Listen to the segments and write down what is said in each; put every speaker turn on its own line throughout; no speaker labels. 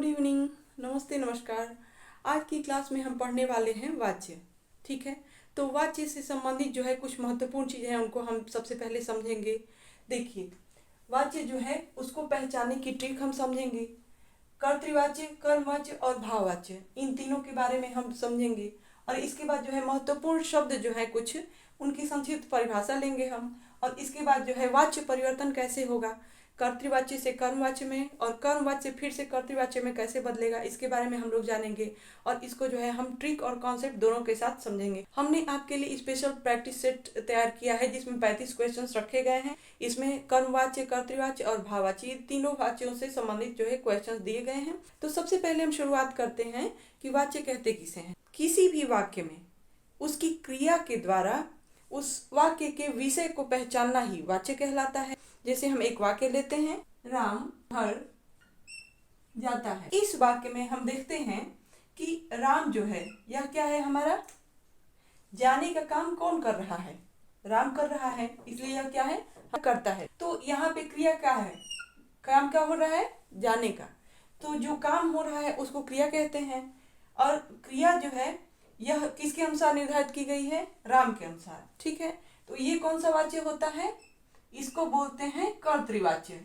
Good evening, नमस्ते, नमस्कार। आज की क्लास में हम पढ़ने वाले हैं वाच्य। ठीक है, तो वाच्य से संबंधित जो है कुछ महत्वपूर्ण चीज़ें हैं, उनको हम सबसे पहले समझेंगे। देखिए, वाच्य जो है उसको पहचानने की ट्रिक हम समझेंगे। कर्तृवाच्य, कर्मवाच्य और भाववाच्य, इन तीनों के बारे में हम समझेंगे। और इसके बाद जो है महत्वपूर्ण शब्द जो है कुछ उनकी संक्षिप्त परिभाषा लेंगे हम। और इसके बाद जो है वाच्य परिवर्तन कैसे होगा, कर्तृवाच्य से कर्मवाच्य में और कर्मवाच्य फिर से कर्तृवाच्य में कैसे बदलेगा, इसके बारे में हम लोग जानेंगे। और इसको जो है हम ट्रिक और कॉन्सेप्ट दोनों के साथ समझेंगे। हमने आपके लिए स्पेशल प्रैक्टिस सेट तैयार किया है जिसमें 35 क्वेश्चंस रखे गए हैं। इसमें कर्मवाच्य, कर्तृवाच्य और भाववाच्य, ये तीनों वाच्यों से संबंधित जो है क्वेश्चंस दिए गए हैं। तो सबसे पहले हम शुरुआत करते हैं कि वाच्य कहते किसे हैं। किसी भी वाक्य में उसकी क्रिया के द्वारा उस वाक्य के विषय को पहचानना ही वाच्य कहलाता है। जैसे हम एक वाक्य लेते हैं, राम घर जाता है। इस वाक्य में हम देखते हैं कि राम जो है यह क्या है, हमारा जाने का काम कौन कर रहा है, राम कर रहा है, इसलिए यह क्या है, करता है। तो यहाँ पे क्रिया क्या है, काम क्या हो रहा है, जाने का। तो जो काम हो रहा है उसको क्रिया कहते हैं। और क्रिया जो है यह किसके अनुसार निर्धारित की गई है, राम के अनुसार। ठीक है, तो ये कौन सा वाच्य होता है, इसको बोलते हैं कर्तृवाच्य।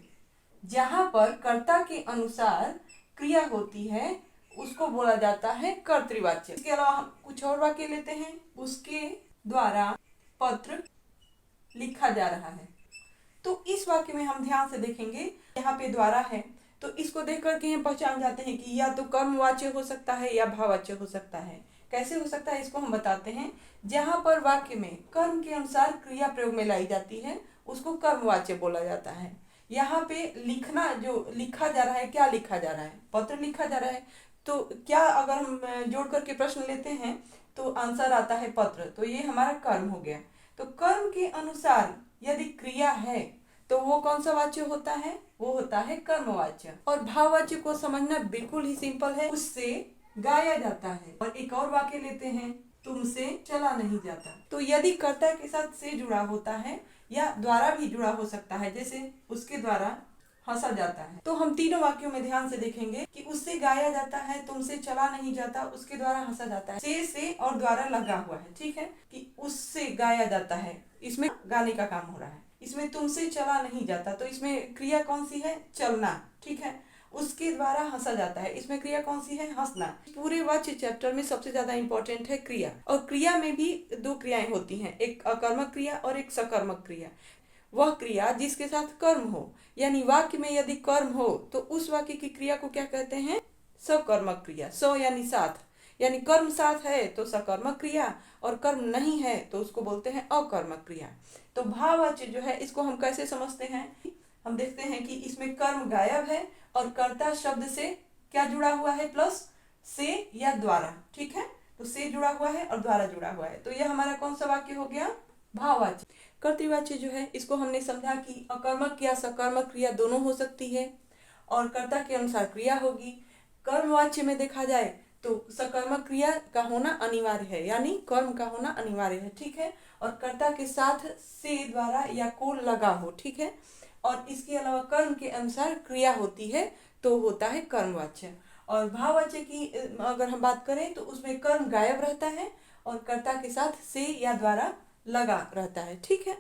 जहां पर कर्ता के अनुसार क्रिया होती है उसको बोला जाता है कर्तृवाच्य। इसके अलावा हम कुछ और वाक्य लेते हैं, उसके द्वारा पत्र लिखा जा रहा है। तो इस वाक्य में हम ध्यान से देखेंगे, यहाँ पे द्वारा है तो इसको देख करके हम पहचान जाते हैं कि या तो कर्मवाच्य हो सकता है या भाववाच्य हो सकता है। कैसे हो सकता है इसको हम बताते हैं। जहां पर वाक्य में कर्म के अनुसार क्रिया प्रयोग में लाई जाती है उसको कर्मवाच्य बोला जाता है। यहाँ पे लिखना, जो लिखा जा रहा है, क्या लिखा जा रहा है, पत्र लिखा जा रहा है। तो क्या अगर हम जोड़ करके प्रश्न लेते हैं तो आंसर आता है पत्र, तो ये हमारा कर्म हो गया। तो कर्म के अनुसार यदि क्रिया है तो वो कौन सा वाच्य होता है, वो होता है कर्मवाच्य। और भाववाच्य को समझना बिल्कुल ही सिंपल है, उससे गाया जाता है। और एक और वाक्य लेते हैं, तुमसे चला नहीं जाता। तो यदि कर्ता के साथ से जुड़ा होता है या द्वारा भी जुड़ा हो सकता है, जैसे उसके द्वारा हंसा जाता है, तो हम तीनों वाक्यों में ध्यान से देखेंगे कि उससे गाया जाता है, तुमसे चला नहीं जाता, उसके द्वारा हंसा जाता है। से और द्वारा लगा हुआ है। ठीक है, कि उससे गाया जाता है, इसमें गाने का काम हो रहा है। इसमें तुमसे चला नहीं जाता, तो इसमें क्रिया कौन सी है, चलना। ठीक है, उसके द्वारा हंसा जाता है, इसमें क्रिया कौन सी है, हंसना। पूरे वाच्य चैप्टर में सबसे ज्यादा इंपॉर्टेंट है क्रिया। और क्रिया में भी दो क्रियाएं होती हैं, एक अकर्मक क्रिया और एक सकर्मक क्रिया। वह क्रिया जिसके साथ कर्म हो, यानी वाक्य में यदि कर्म हो तो उस वाक्य की क्रिया को क्या कहते हैं, सकर्मक क्रिया। स यानी साथ, यानी कर्म साथ है तो सकर्मक क्रिया, और कर्म नहीं है तो उसको बोलते हैं अकर्मक क्रिया। तो भाववाच्य जो है इसको हम कैसे समझते हैं, हम देखते हैं कि इसमें कर्म गायब है और कर्ता शब्द से क्या जुड़ा हुआ है, प्लस से या द्वारा। ठीक है, तो से जुड़ा हुआ है और द्वारा जुड़ा हुआ है, तो यह हमारा कौन सा वाक्य हो गया, भाववाच्य। कर्तृवाच्य जो है इसको हमने समझा कि अकर्मक या सकर्मक क्रिया दोनों हो सकती है और कर्ता के अनुसार क्रिया होगी। कर्मवाच्य में देखा जाए तो सकर्मक क्रिया का होना अनिवार्य है, यानी कर्म का होना अनिवार्य है। ठीक है, और कर्ता के साथ से, द्वारा या को लगा हो। ठीक है, और इसके अलावा कर्म के अनुसार क्रिया होती है तो होता है कर्मवाच्य। और भाववाच्य की अगर हम बात करें तो उसमें कर्म गायब रहता है और कर्ता के साथ से या द्वारा लगा रहता है। ठीक है,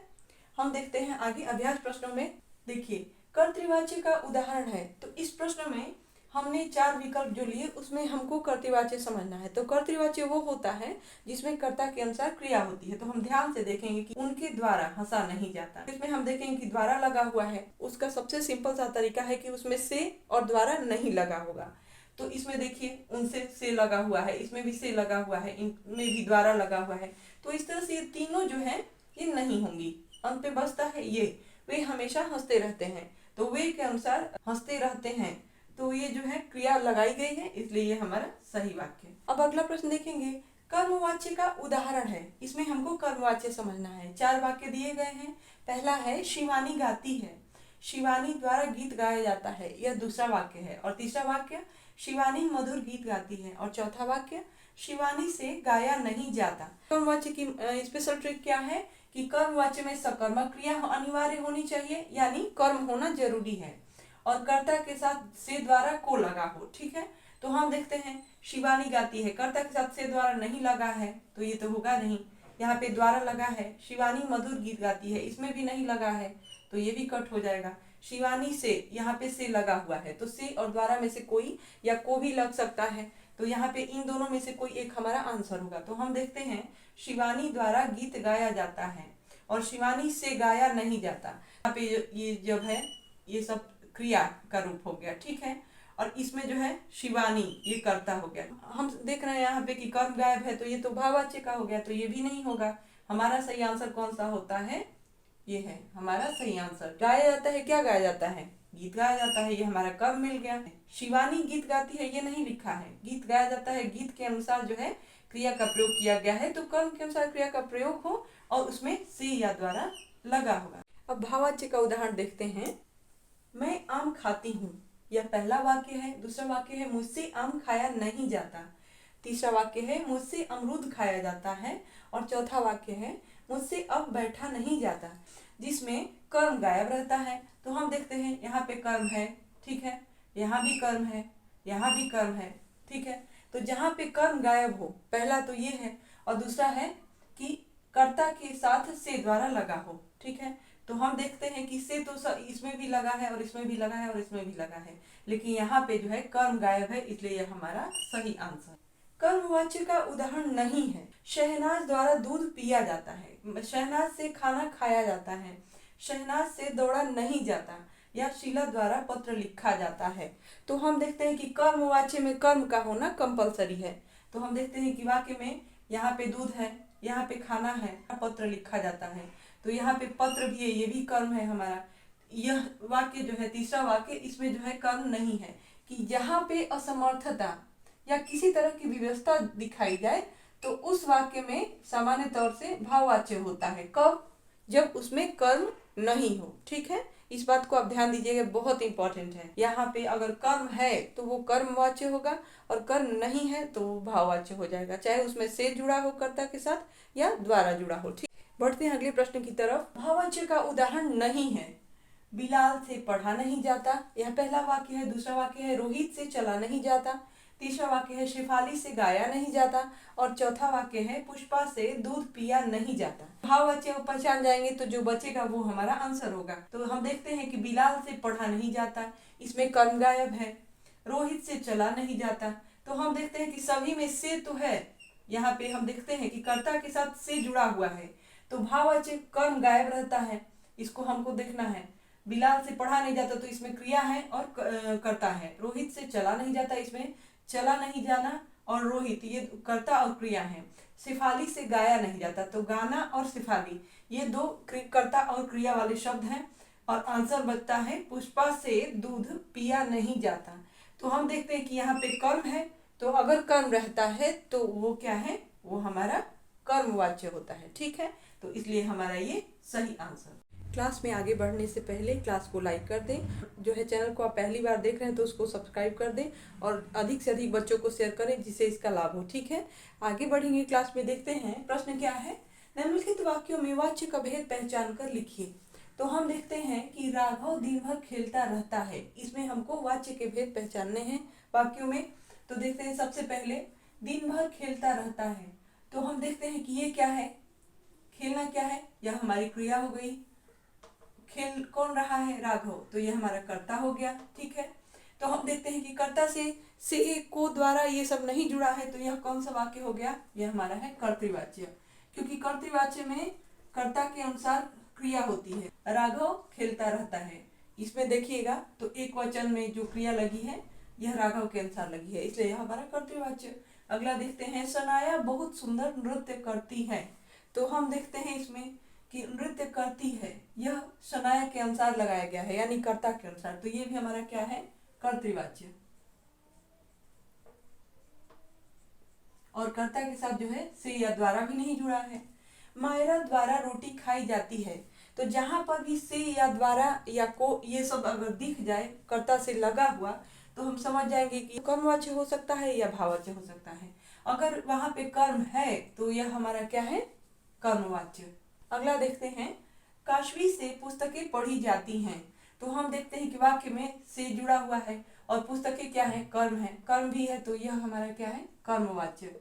हम देखते हैं आगे अभ्यास प्रश्नों में। देखिए, कर्तृवाच्य का उदाहरण है, तो इस प्रश्न में हमने 4 विकल्प जो लिए उसमें हमको कर्तृवाच्य समझना है। तो कर्तृवाच्य वो होता है जिसमें कर्ता के अनुसार क्रिया होती है। तो हम ध्यान से देखेंगे कि उनके द्वारा हंसा नहीं जाता। इसमें हम देखेंगे कि द्वारा लगा हुआ है, उसका सबसे सिंपल सा तरीका है कि उसमें से और द्वारा नहीं लगा होगा। तो इसमें देखिए उनसे से लगा हुआ है, इसमें भी से लगा हुआ है, इनमें भी द्वारा लगा हुआ है। तो इस तरह से ये तीनों जो है ये नहीं होंगी। अंत पे बचता है ये, वे हमेशा हंसते रहते हैं, तो वे के अनुसार हंसते रहते हैं, तो ये जो है क्रिया लगाई गई है, इसलिए ये हमारा सही वाक्य। अब अगला प्रश्न देखेंगे, कर्मवाच्य का उदाहरण है। इसमें हमको कर्मवाच्य समझना है। 4 वाक्य दिए गए हैं। पहला है शिवानी गाती है, शिवानी द्वारा गीत गाया जाता है, यह दूसरा वाक्य है। और तीसरा वाक्य शिवानी मधुर गीत गाती है। और चौथा वाक्य शिवानी से गाया नहीं जाता। कर्मवाच्य की स्पेशल ट्रिक क्या है कि कर्मवाच्य में सकर्मक क्रिया अनिवार्य होनी चाहिए, यानी कर्म होना जरूरी है। और कर्ता के साथ से द्वारा को लगा हो। ठीक है, तो हम देखते हैं शिवानी गाती है, कर्ता के साथ से द्वारा नहीं लगा है तो ये तो होगा नहीं। यहाँ पे द्वारा लगा है, शिवानी मधुर गीत गाती है, इसमें भी नहीं लगा है तो ये भी कट हो जाएगा। शिवानी से, यहाँ पे से लगा हुआ है तो से और द्वारा में से कोई या को भी लग सकता है, तो यहाँ पे इन दोनों में से कोई एक हमारा आंसर होगा। तो हम देखते हैं शिवानी द्वारा गीत गाया जाता है और शिवानी से गाया नहीं जाता। यहाँ पे ये जब है ये सब क्रिया का रूप हो गया। ठीक है, और इसमें जो है शिवानी ये कर्ता हो गया। हम देख रहे हैं यहाँ पे कि कर्म गायब है तो ये तो भाववाच्य का हो गया, तो ये भी नहीं होगा। हमारा सही आंसर कौन सा होता है, ये है हमारा सही आंसर। गाया जाता है, क्या गाया जाता है, गीत गाया जाता है, ये हमारा कर्म मिल गया। शिवानी गीत गाती है ये नहीं लिखा है, गीत गाया जाता है, गीत के अनुसार जो है क्रिया का प्रयोग किया गया है, तो कर्म के अनुसार क्रिया का प्रयोग हो और उसमें से या द्वारा लगा होगा। अब भाववाच्य का उदाहरण देखते हैं। मैं आम खाती हूँ, यह पहला वाक्य है। दूसरा वाक्य है मुझसे आम खाया नहीं जाता। तीसरा वाक्य है मुझसे अमरूद खाया जाता है। और चौथा वाक्य है मुझसे अब बैठा नहीं जाता, जिसमें कर्म गायब रहता है। तो हम देखते हैं यहाँ पे कर्म है, ठीक है, यहाँ भी कर्म है, यहाँ भी कर्म है। ठीक है, तो जहाँ पे कर्म गायब हो, पहला तो ये है और दूसरा है कि कर्ता के साथ से द्वारा लगा हो। ठीक है, तो हम देखते हैं कि से तो इसमें भी लगा है और इसमें भी लगा है और इसमें भी लगा है, लेकिन यहाँ पे जो है कर्म गायब है, इसलिए यह हमारा सही आंसर। कर्मवाच्य का उदाहरण नहीं है। शहनाज द्वारा दूध पिया जाता है, शहनाज से खाना खाया जाता है, शहनाज से दौड़ा नहीं जाता, या शीला द्वारा पत्र लिखा जाता है। तो हम देखते हैं कि कर्मवाच्य में कर्म का होना कंपलसरी है। तो हम देखते हैं कि वाक्य में यहाँ पे दूध है, यहाँ पे खाना है, पत्र लिखा जाता है, तो यहाँ पे पत्र भी है, ये भी कर्म है हमारा। यह वाक्य जो है तीसरा वाक्य, इसमें जो है कर्म नहीं है कि जहाँ पे असमर्थता या किसी तरह की व्यवस्था दिखाई जाए तो उस वाक्य में सामान्य तौर से भाववाच्य होता है। कब, जब उसमें कर्म नहीं हो। ठीक है, इस बात को आप ध्यान दीजिएगा, बहुत इंपॉर्टेंट है। यहाँ पे अगर कर्म है तो वो कर्मवाच्य होगा और कर्म नहीं है तो वो भाववाच्य हो जाएगा, चाहे उसमें से जुड़ा हो कर्ता के साथ या द्वारा जुड़ा हो। ठीक, बढ़ते हैं अगले प्रश्न की तरफ। भाववाच्य का उदाहरण नहीं है। बिलाल से पढ़ा नहीं जाता, यह पहला वाक्य है। दूसरा वाक्य है रोहित से चला नहीं जाता। तीसरा वाक्य है शेफाली से गाया नहीं जाता। और चौथा वाक्य है पुष्पा से दूध पिया नहीं जाता। भाववाच्य को पहचान जाएंगे तो जो बचेगा वो हमारा आंसर होगा। तो हम देखते हैं कि बिलाल से पढ़ा नहीं जाता, इसमें कर्म गायब है। रोहित से चला नहीं जाता, तो हम देखते हैं कि सभी में से तो है। यहाँ पे हम देखते हैं कि कर्ता के साथ से जुड़ा हुआ है, तो भाववाच्य कर्म गायब रहता है, इसको हमको देखना है। बिलाल से पढ़ा नहीं जाता तो इसमें क्रिया है और कर्ता है। रोहित से चला नहीं जाता, इसमें चला नहीं जाना और रोहित ये कर्ता और क्रिया है। शेफाली से गाया नहीं जाता, तो गाना और शेफाली ये दो कर्ता और क्रिया वाले शब्द हैं। और आंसर बचता है पुष्पा से दूध पिया नहीं जाता। तो हम देखते हैं कि यहाँ पे कर्म है, तो अगर कर्म रहता है तो वो क्या है, वो हमारा कर्मवाच्य होता है। ठीक है, तो इसलिए हमारा ये सही आंसर। क्लास में आगे बढ़ने से पहले क्लास को लाइक कर दें, जो है चैनल को आप पहली बार देख रहे हैं तो उसको सब्सक्राइब कर दें और अधिक से अधिक बच्चों को शेयर करें जिससे इसका लाभ हो। ठीक है, आगे बढ़ेंगे क्लास में। देखते हैं प्रश्न क्या है। निम्नलिखित वाक्यों में वाच्य का भेद पहचान कर लिखिए। तो हम देखते हैं कि राघव दिन भर खेलता रहता है, इसमें हमको वाच्य के भेद पहचानने हैं वाक्यों में। तो देखते हैं सबसे पहले दिन भर खेलता रहता है, तो हम देखते हैं कि ये क्या है, खेलना क्या है, यह हमारी क्रिया हो गई। खेल कौन रहा है, राघव, तो ये हमारा कर्ता हो गया। ठीक है, तो हम देखते हैं कि कर्ता से को द्वारा ये सब नहीं जुड़ा है, तो यह कौन सा वाक्य हो गया, यह हमारा है कर्तृवाच्य, क्योंकि कर्तृवाच्य में कर्ता के अनुसार क्रिया होती है। राघव खेलता रहता है, इसमें देखिएगा तो एक वचन में जो क्रिया लगी है यह राघव के अनुसार लगी है, इसलिए यह हमारा कर्तृवाच्य। अगला देखते हैं सनाया बहुत सुंदर नृत्य करती है, तो हम देखते हैं इसमें कि नृत्य करती है, यह सनाया के अनुसार लगाया गया है, यानी कर्ता के अनुसार, तो ये भी हमारा क्या है, कर्तृवाच्य। और कर्ता के साथ जो है से या द्वारा भी नहीं जुड़ा है। मायरा द्वारा रोटी खाई जाती है, तो जहां पर भी से या द्वारा या को ये सब अगर दिख जाए कर्ता से लगा हुआ, तो हम समझ जाएंगे कि कर्मवाच्य हो सकता है या भाववाच्य हो सकता है। अगर वहां पे कर्म है तो यह हमारा क्या है, कर्मवाच्य। अगला देखते हैं काशवी से पुस्तकें पढ़ी जाती हैं, तो हम देखते हैं कि वाक्य में से जुड़ा हुआ है और पुस्तकें क्या है, कर्म है, कर्म भी है, तो यह हमारा क्या है, कर्मवाच्य।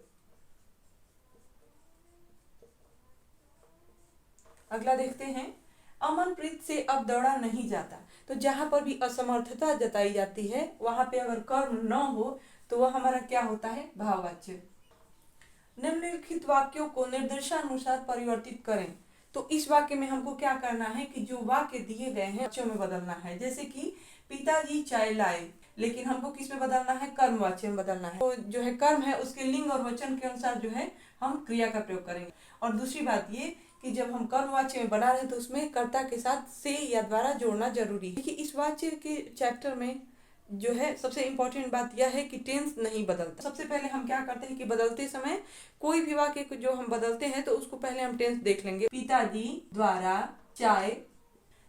अगला देखते हैं, अमनप्रीत से अब दौड़ा नहीं जाता। तो जहां पर भी असमर्थता जताई जाती है वहां पे अगर कर्म न हो तो वह हमारा क्या होता है, भाववाच्य। निम्नलिखित वाक्यों को निर्देशानुसार परिवर्तित करें। तो इस वाक्य में हमको क्या करना है कि जो वाक्य दिए गए हैं वाक्यों में बदलना है। जैसे कि पिताजी चाय लाए, लेकिन हमको किस में बदलना है, कर्मवाच्य में बदलना है। तो जो है कर्म है उसके लिंग और वचन के अनुसार जो है हम क्रिया का प्रयोग करेंगे। और दूसरी बात ये कि जब हम कर्मवाच्य में बना रहे हैं तो उसमें कर्ता के साथ से या द्वारा जोड़ना जरूरी है। देखिए इस वाच्य के चैप्टर में जो है सबसे इम्पोर्टेंट बात यह है कि टेंस नहीं बदलता। सबसे पहले हम क्या करते हैं कि बदलते समय कोई भी वाक्य को जो हम बदलते हैं तो उसको पहले हम टेंस देख लेंगे। पिताजी द्वारा चाय,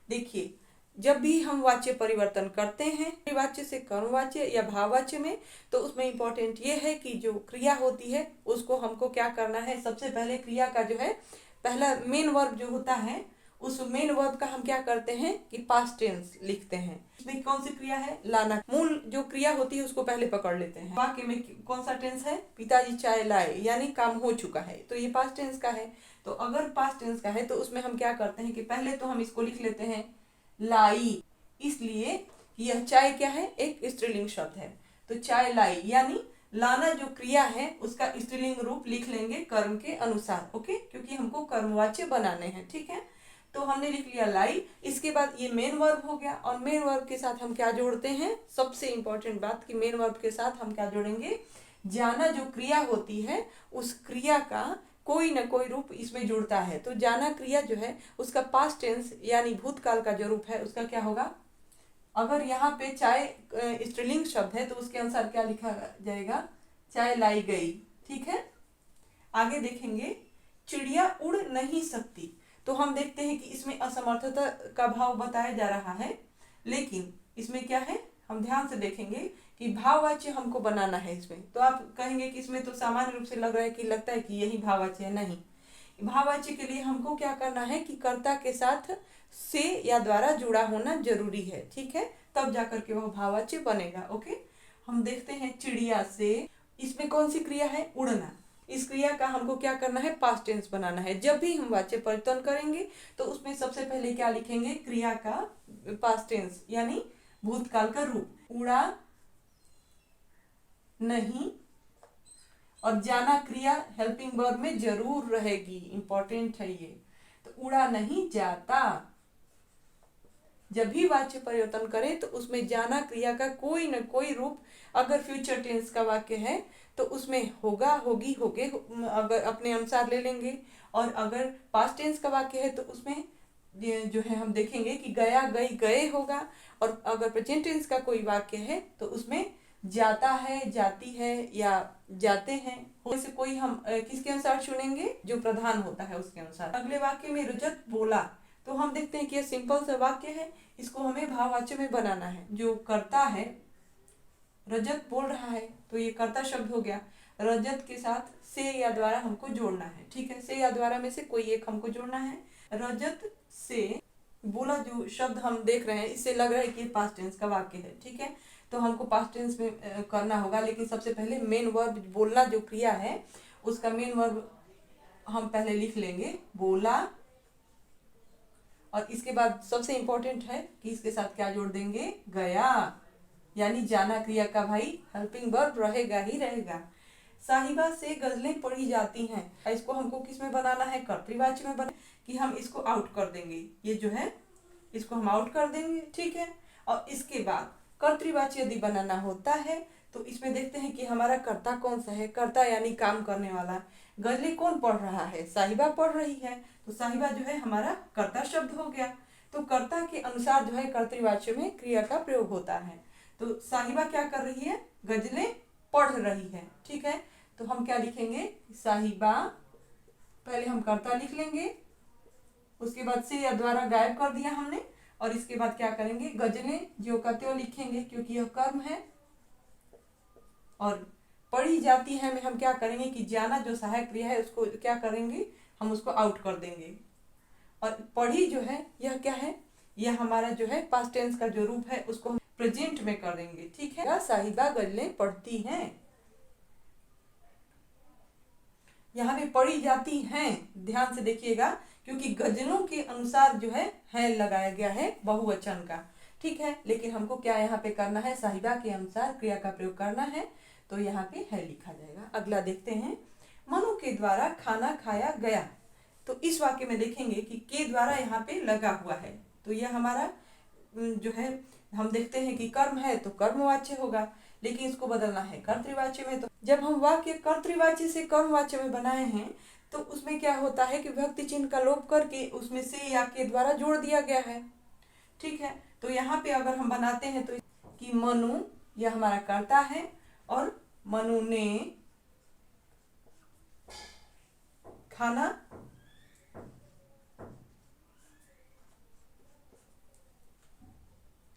देखिए जब भी हम वाच्य परिवर्तन करते हैं वाच्य से कर्मवाच्य या भाववाच्य में, तो उसमें इम्पोर्टेंट ये है कि जो क्रिया होती है उसको हमको क्या करना है, सबसे पहले क्रिया का जो है पहला मेन वर्ब जो होता है उस मेन वर्ब का हम क्या करते हैं कि पास्ट टेंस लिखते हैं। इसमें कौन सी क्रिया है, लाना। मूल जो क्रिया होती है उसको पहले पकड़ लेते हैं। वाक्य में कौन सा टेंस है, पिताजी चाय लाए, यानी काम हो चुका है, तो ये पास्ट टेंस का है। तो अगर पास्ट टेंस का है तो उसमें हम क्या करते हैं कि पहले तो हम इसको लिख लेते हैं लाई, इसलिए यह चाय क्या है, एक स्त्रीलिंग शब्द है। तो चाय लाई यानी लाना जो क्रिया है उसका स्त्रीलिंग रूप लिख लेंगे कर्म के अनुसार, ओके, क्योंकि हमको कर्मवाच्य बनाने हैं, ठीक है। तो हमने लिख लिया लाई। इसके बाद ये मेन वर्ब हो गया और मेन वर्ब के साथ हम क्या जोड़ते हैं, सबसे इंपॉर्टेंट बात कि मेन वर्ब के साथ हम क्या जोड़ेंगे, जाना जो क्रिया होती है उस क्रिया का कोई न कोई रूप इसमें जुड़ता है। तो जाना क्रिया जो है उसका पास्ट टेंस यानी भूतकाल का जो रूप है उसका क्या होगा, अगर यहाँ पे चाय स्त्रीलिंग शब्द है तो उसके अनुसार क्या लिखा जाएगा, चाय लाई गई, ठीक है। आगे देखेंगे, चिड़िया उड़ नहीं सकती। तो हम देखते हैं कि इसमें असमर्थता का भाव बताया जा रहा है, लेकिन इसमें क्या है, हम ध्यान से देखेंगे कि भाववाच्य हमको बनाना है इसमें। तो आप कहेंगे कि इसमें तो सामान्य रूप से लग रहा है कि लगता है कि यही भाववाच्य है, नहीं। भाववाच्य के लिए हमको क्या करना है कि कर्ता के साथ से या द्वारा जुड़ा होना जरूरी है, ठीक है, तब जाकर के वह भाववाच्य बनेगा, ओके। हम देखते हैं चिड़िया से, इसमें कौन सी क्रिया है, उड़ना। इस क्रिया का हमको क्या करना है, पास्ट टेंस बनाना है। जब भी हम वाच्य परिवर्तन करेंगे तो उसमें सबसे पहले क्या लिखेंगे, क्रिया का पास्ट टेंस यानी भूतकाल का रूप, उड़ा नहीं, और जाना क्रिया हेल्पिंग वर्ब में जरूर रहेगी, इंपॉर्टेंट है ये। तो उड़ा नहीं जाता, जब भी वाच्य परिवर्तन करें तो उसमें जाना क्रिया का कोई न कोई रूप, अगर फ्यूचर टेंस का वाक्य है तो उसमें होगा, होगी, होगे, अगर अपने अनुसार ले लेंगे। और अगर पास्ट टेंस का वाक्य है तो उसमें जो है हम देखेंगे कि गया, गई, गए होगा। और अगर प्रेजेंट टेंस का कोई वाक्य है तो उसमें जाता है, जाती है या जाते हैं, से कोई हम किसके अनुसार चुनेंगे, जो प्रधान होता है उसके अनुसार। अगले वाक्य में रजत बोला, तो हम देखते हैं कि यह सिंपल सा वाक्य है, इसको हमें भाववाच्य में बनाना है। जो कर्ता है, रजत बोल रहा है तो ये कर्ता शब्द हो गया, रजत के साथ से या द्वारा हमको जोड़ना है, ठीक है। से या द्वारा में से कोई एक हमको जोड़ना है। रजत से बोला जो शब्द हम देख रहे हैं इससे लग रहा है कि पास्ट टेंस का वाक्य है, ठीक है। तो हमको पास्ट टेंस में करना होगा, लेकिन सबसे पहले मेन वर्ब बोलना जो क्रिया है उसका मेन वर्ब हम पहले लिख लेंगे, बोला। और इसके बाद सबसे इंपॉर्टेंट है कि इसके साथ क्या जोड़ देंगे, गया, यानी जाना क्रिया का भाई हेल्पिंग वर्ब रहेगा ही रहेगा। साहिबा से गजलें पढ़ी जाती हैं, इसको हमको किस में बनाना है, कर्तृवाच्य में बना, कि हम इसको आउट कर देंगे, ये जो है इसको हम आउट कर देंगे, ठीक है। और इसके बाद कर्तृवाच्य यदि बनाना होता है तो इसमें देखते हैं कि हमारा कर्ता कौन सा है, कर्ता यानी काम करने वाला। गजलें कौन पढ़ रहा है, साहिबा पढ़ रही है, तो साहिबा जो है हमारा कर्ता शब्द हो गया। तो कर्ता के अनुसार जो है कर्तृवाच्य में क्रिया का प्रयोग होता है। तो साहिबा क्या कर रही है, गजलें पढ़ रही है, ठीक है। तो हम क्या लिखेंगे, साहिबा, पहले हम कर्ता लिख लेंगे, उसके बाद से या द्वारा गायब कर दिया हमने, और इसके बाद क्या करेंगे, गजलें जो का त्यों लिखेंगे क्योंकि यह कर्म है। और पढ़ी जाती है में हम क्या करेंगे कि जाना जो सहायक क्रिया है उसको क्या करेंगे, हम उसको आउट कर देंगे। और पढ़ी जो है यह क्या है, यह हमारा जो है पास्ट टेंस का जो रूप है उसको हम प्रेजेंट में कर देंगे। ठीक है, साहिबा गजलें पढ़ती हैं, यहाँ पे पढ़ी जाती हैं, ध्यान से देखिएगा क्योंकि गजलों के अनुसार जो है लगाया गया है बहुवचन का। ठीक है, लेकिन हमको क्या यहाँ पे करना है, साहिबा के अनुसार क्रिया का प्रयोग करना है, तो यहाँ पे है लिखा जाएगा। अगला देखते हैं, मनु के द्वारा खाना खाया गया। तो इस वाक्य में देखेंगे कि के द्वारा यहाँ पे लगा हुआ है, तो यह हमारा जो है हम देखते हैं कि कर्म है तो कर्मवाच्य होगा, लेकिन इसको बदलना है कर्तृवाच्य में। तो जब हम वाक्य कर्तृवाच्य से कर्मवाच्य में बनाए हैं तो उसमें क्या होता है कि विभक्ति चिन्ह का लोप करके उसमें से या के द्वारा जोड़ दिया गया है। ठीक है, तो यहाँ पे अगर हम बनाते हैं तो कि मनु यह हमारा कर्ता है और मनु ने खाना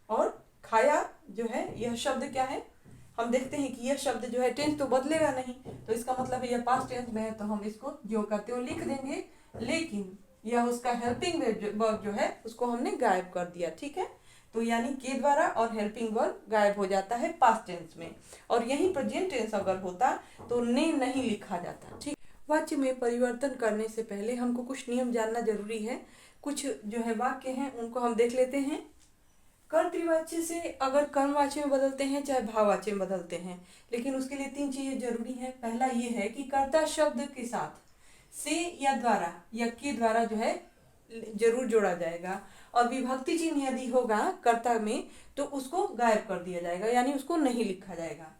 और खाया जो है यह शब्द क्या है, हम देखते हैं कि यह शब्द जो है टेंस तो बदलेगा नहीं, तो इसका मतलब है यह पास्ट टेंस में है, तो हम इसको जो का त्यों लिख देंगे, लेकिन यह उसका हेल्पिंग वर्ब जो है उसको हमने गायब कर दिया। ठीक है, तो यानी के द्वारा और हेल्पिंग वर्ब गायब हो जाता है पास्ट टेंस में, और यही प्रेजेंट टेंस अगर होता तो ने नहीं लिखा जाता। ठीक, वाक्य में परिवर्तन करने से पहले हमको कुछ नियम जानना जरूरी है। कुछ जो है वाक्य हैं उनको हम देख लेते हैं। कर्तृवाच्य से अगर कर्मवाच्य में बदलते हैं चाहे भाववाच्य में बदलते हैं, लेकिन उसके लिए 3 चीजें जरूरी है। पहला ये है कि कर्ता शब्द के साथ से या द्वारा या के द्वारा जो है जरूर जोड़ा जाएगा, और विभक्ति चिन्ह यदि होगा कर्ता में तो उसको गायब कर दिया जाएगा, यानी उसको नहीं लिखा जाएगा।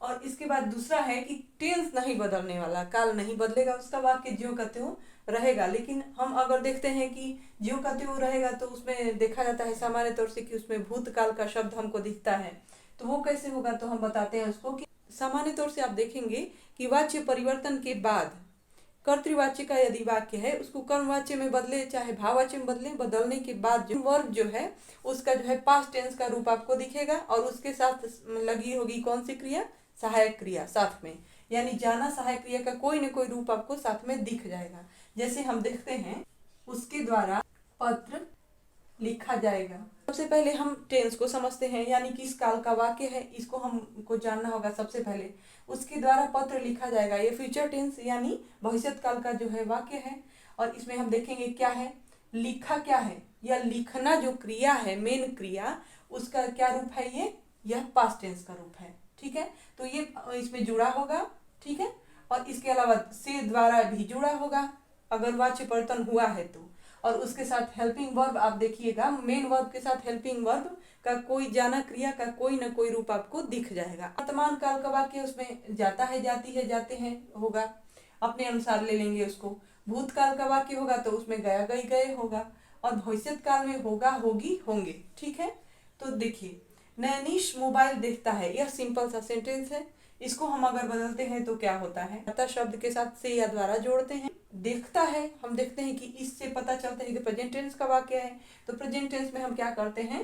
और इसके बाद दूसरा है कि टेंस नहीं बदलने वाला, काल नहीं बदलेगा, उसका वाक्य ज्यों का त्यों रहेगा। लेकिन हम अगर देखते हैं कि ज्यों का त्यों रहेगा तो उसमें देखा जाता है सामान्य तौर से कि उसमें भूतकाल का शब्द हमको दिखता है, तो वो कैसे होगा, तो हम बताते हैं उसको कि सामान्य तौर से आप देखेंगे कि वाच्य परिवर्तन के बाद कर्तृवाच्य का यदि वाक्य है उसको कर्मवाच्य में बदले चाहे भाववाच्य में बदले, बदलने के बाद जो वर्ब जो है उसका जो है पास्ट टेंस का रूप आपको दिखेगा, और उसके साथ लगी होगी कौन सी क्रिया, सहायक क्रिया साथ में, यानी जाना सहायक क्रिया का कोई न कोई रूप आपको साथ में दिख जाएगा। जैसे हम देखते हैं, उसके द्वारा पत्र लिखा जाएगा। सबसे पहले हम टेंस को समझते हैं, यानी किस काल का वाक्य है इसको हमको जानना होगा सबसे पहले। उसके द्वारा पत्र लिखा जाएगा, ये फ्यूचर टेंस यानी भविष्यत काल का जो है वाक्य है, और इसमें हम देखेंगे क्या है, लिखा क्या है, या लिखना जो क्रिया है मेन क्रिया उसका क्या रूप है, यह पास्ट टेंस का रूप है। ठीक है, तो ये इसमें जुड़ा होगा। ठीक है, और इसके अलावा से द्वारा भी जुड़ा होगा अगर वाच्य परिवर्तन हुआ है तो, और उसके साथ हेल्पिंग वर्ब आप देखिएगा, मेन वर्ब के साथ हेल्पिंग वर्ब का कोई जाना क्रिया का कोई न कोई रूप आपको दिख जाएगा। वर्तमान काल का वाक्य उसमें जाता है, जाती है, जाते हैं होगा, अपने अनुसार ले लेंगे उसको। भूतकाल का वाक्य होगा तो उसमें गया गई गए होगा, और भविष्यत काल में होगा होगी होंगे। ठीक है, तो देखिए नैनीश मोबाइल देखता है, यह सिंपल सा सेंटेंस है, इसको हम अगर बदलते हैं तो क्या होता है, कर्ता शब्द के साथ से या द्वारा जोड़ते हैं। देखता है, हम देखते हैं कि इससे पता चलता है कि प्रेजेंट टेंस का वाक्य है, तो प्रेजेंट टेंस में हम क्या करते हैं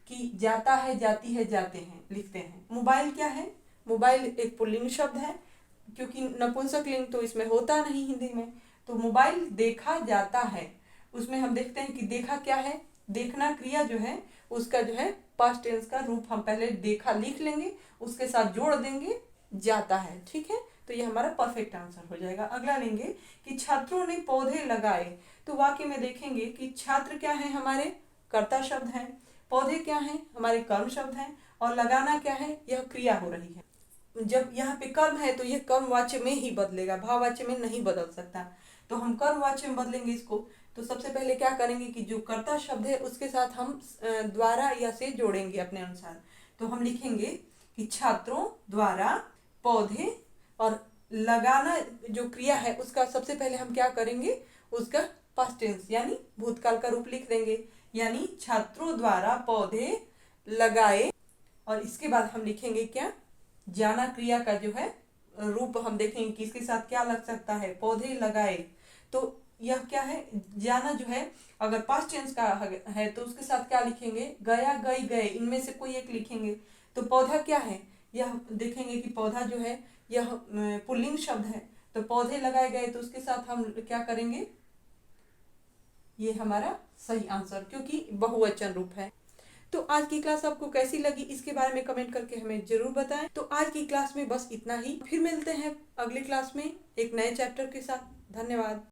कि जाता है, जाती है, जाते हैं लिखते हैं। मोबाइल क्या है, मोबाइल एक पुल्लिंग शब्द है, क्योंकि नपुंसक लिंग तो इसमें होता नहीं हिंदी में, तो मोबाइल देखा जाता है, उसमें हम देखते हैं कि देखा क्या है, देखना क्रिया जो है उसका जो है पास्ट टेंस का रूप हम पहले देखा लिख लेंगे, उसके साथ जोड़ देंगे जाता है। ठीक है, तो ये हमारा परफेक्ट आंसर हो जाएगा। अगला लेंगे कि छात्रों ने पौधे लगाए, तो वाक्य में देखेंगे कि छात्र क्या है, हमारे कर्ता शब्द हैं, पौधे क्या हैं, हमारे कर्म शब्द हैं, और लगाना क्या है, यह क्रिया हो रही है। जब यहाँ पे कर्म है तो यह कर्मवाच्य में ही बदलेगा, भाववाच्य में नहीं बदल सकता, तो हम कर्मवाच्य में बदलेंगे इसको। तो सबसे पहले क्या करेंगे कि जो कर्ता शब्द है उसके साथ हम द्वारा या से जोड़ेंगे अपने अनुसार, तो हम लिखेंगे कि छात्रों द्वारा पौधे, और लगाना जो क्रिया है उसका सबसे पहले हम क्या करेंगे, उसका पास्ट टेंस यानी भूतकाल का रूप लिख देंगे, यानी छात्रों द्वारा पौधे लगाए, और इसके बाद हम लिखेंगे क्या, जाना क्रिया का जो है रूप हम देखेंगे कि इसके साथ क्या लग सकता है, पौधे लगाए, तो यह क्या है, जाना जो है अगर पास्ट टेंस का है तो उसके साथ क्या लिखेंगे, गया गई गए, इनमें से कोई एक लिखेंगे। तो पौधा क्या है, यह देखेंगे कि पौधा जो है यह पुल्लिंग शब्द है, तो पौधे लगाए गए, तो उसके साथ हम क्या करेंगे, ये हमारा सही आंसर, क्योंकि बहुवचन रूप है। तो आज की क्लास आपको कैसी लगी इसके बारे में कमेंट करके हमें जरूर बताएं। तो आज की क्लास में बस इतना ही, फिर मिलते हैं अगली क्लास में एक नए चैप्टर के साथ। धन्यवाद।